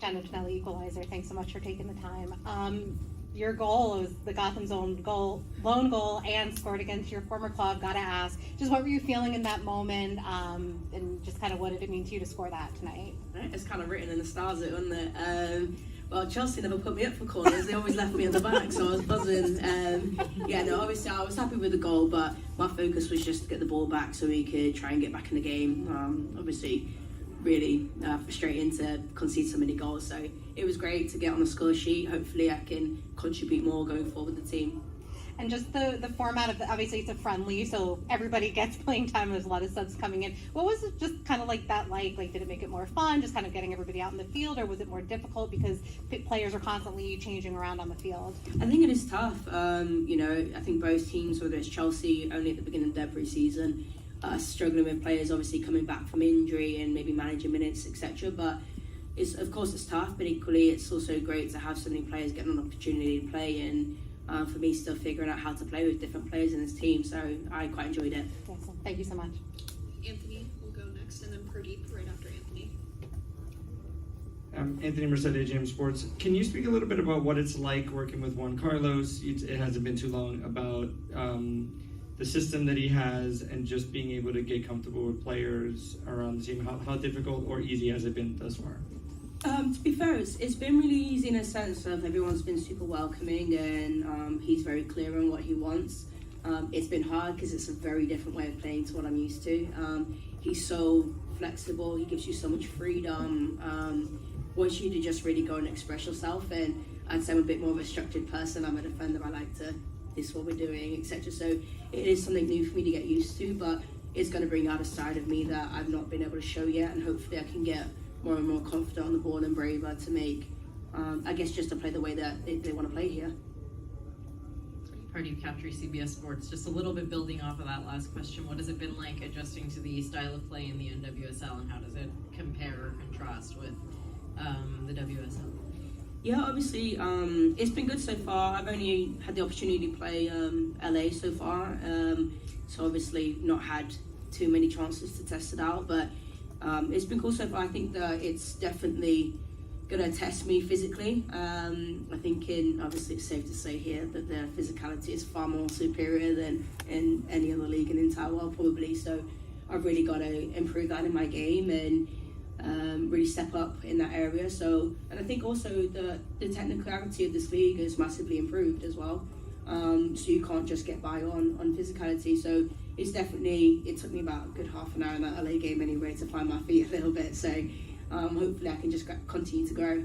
Giannicelli equalizer. Thanks so much for taking the time. Your goal was the Gotham's own goal, lone goal, and scored against your former club. Gotta ask, just what were you feeling in that moment, and just kind of what did it mean to you to score that tonight? Right, it's kind of written in the stars, isn't it? Well, Chelsea never put me up for corners. They always left me at the back, so I was buzzing. Obviously I was happy with the goal, but my focus was just to get the ball back so we could try and get back in the game. Obviously, really frustrating to concede so many goals. So it was great to get on the score sheet. Hopefully I can contribute more going forward with the team. And just the format of obviously it's a friendly, so everybody gets playing time. There's a lot of subs coming in. What was it just kind of like that like? Like, did it make it more fun, just kind of getting everybody out in the field, or was it more difficult because players are constantly changing around on the field? I think it is tough. I think both teams, whether it's Chelsea only at the beginning of their pre-season, struggling with players obviously coming back from injury and maybe managing minutes, etc. But of course it's tough, but equally it's also great to have so many players getting an opportunity to play, and for me still figuring out how to play with different players in this team. So I quite enjoyed it. Excellent. Thank you so much. Anthony will go next, and then Pradeep right after Anthony. Anthony Mercedes, James Sports. Can you speak a little bit about what it's like working with Juan Carlos? It hasn't been too long, about the system that he has and just being able to get comfortable with players around the team. How difficult or easy has it been thus far? To be fair, it's been really easy in a sense of everyone's been super welcoming, and he's very clear on what he wants. It's been hard because it's a very different way of playing to what I'm used to. He's so flexible, he gives you so much freedom, wants you to just really go and express yourself. And I'd say I'm a bit more of a structured person. I'm a defender, I like to, this is what we're doing, etc. So it is something new for me to get used to, but it's going to bring out a side of me that I've not been able to show yet, and hopefully I can get more and more confident on the ball and braver to make, just to play the way that they want to play here. Pardeep Captry, CBS Sports. Just a little bit building off of that last question, what has it been like adjusting to the style of play in the NWSL, and how does it compare or contrast with the WSL? Yeah, obviously, it's been good so far. I've only had the opportunity to play LA so far, so obviously not had too many chances to test it out, but it's been cool so far. I think that it's definitely going to test me physically. I think obviously it's safe to say here that the physicality is far more superior than in any other league in the entire world probably, so I've really got to improve that in my game and really step up in that area. So, and I think also the technicality of this league has massively improved as well. So you can't just get by on physicality. So it's definitely, it took me about a good half an hour in that LA game anyway to find my feet a little bit. So hopefully I can just continue to grow.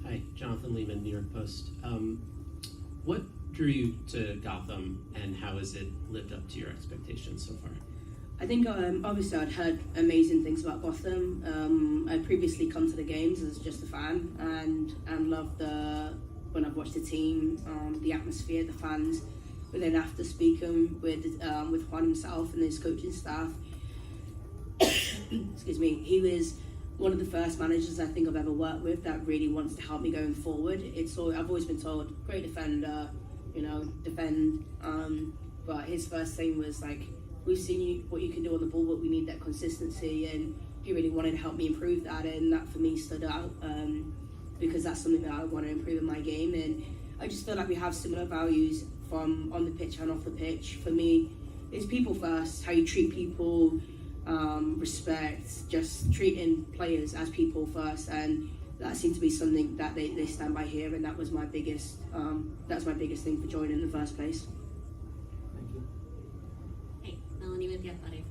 Hi, Jonathan Lehman, New York Post. What drew you to Gotham, and how has it lived up to your expectations so far? I think obviously I'd heard amazing things about Gotham. I'd previously come to the games as just a fan and loved when I've watched the team, the atmosphere, the fans. But then after speaking with Juan himself and his coaching staff, excuse me, he was one of the first managers I think I've ever worked with that really wants to help me going forward. I've always been told, great defender, defend. But his first thing was like, we've seen what you can do on the ball, but we need that consistency, and he really wanted to help me improve that, and that for me stood out because that's something that I want to improve in my game. And I just feel like we have similar values from on the pitch and off the pitch. For me, it's people first, how you treat people, respect, just treating players as people first, and that seemed to be something that they stand by here, and that was my biggest thing for joining in the first place. Melanie with The Athletic.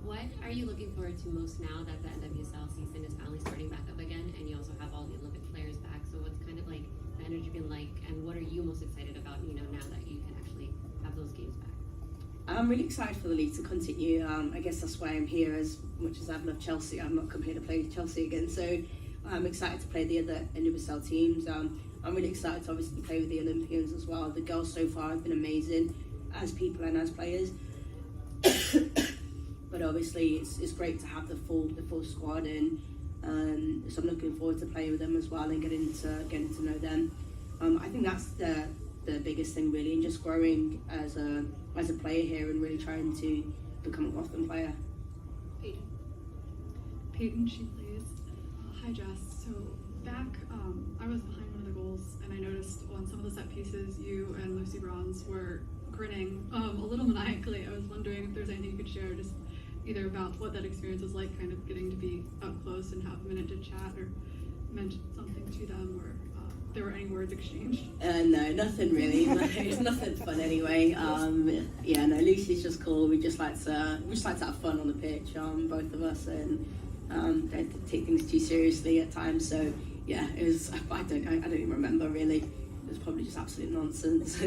What are you looking forward to most now that the NWSL season is finally starting back up again, and you also have all the Olympic players back? So what's kind of like the energy been like, and what are you most excited about, now that you can actually have those games back? I'm really excited for the league to continue. I guess that's why I'm here. As much as I've loved Chelsea, I'm not come here to play Chelsea again. So I'm excited to play the other NWSL teams. I'm really excited to obviously play with the Olympians as well. The girls so far have been amazing as people and as players. But obviously it's great to have the full squad, and so I'm looking forward to playing with them as well and getting to know them. I think that's the biggest thing really, and just growing as a player here and really trying to become a Gotham player. Peyton, she plays. Hi, Jess. So back, I was behind one of the goals, and I noticed on some of the set pieces, you and Lucy Bronze were grinning a little maniacally. I was wondering if there's anything you could share, just either about what that experience was like, kind of getting to be up close and have a minute to chat, or mention something to them, or there were any words exchanged. No, nothing really. It's nothing fun anyway. Yeah, no, Lucy's just cool. We just like to have fun on the pitch, both of us, and don't take things too seriously at times. So yeah, it was. I don't even remember really. It was probably just absolute nonsense.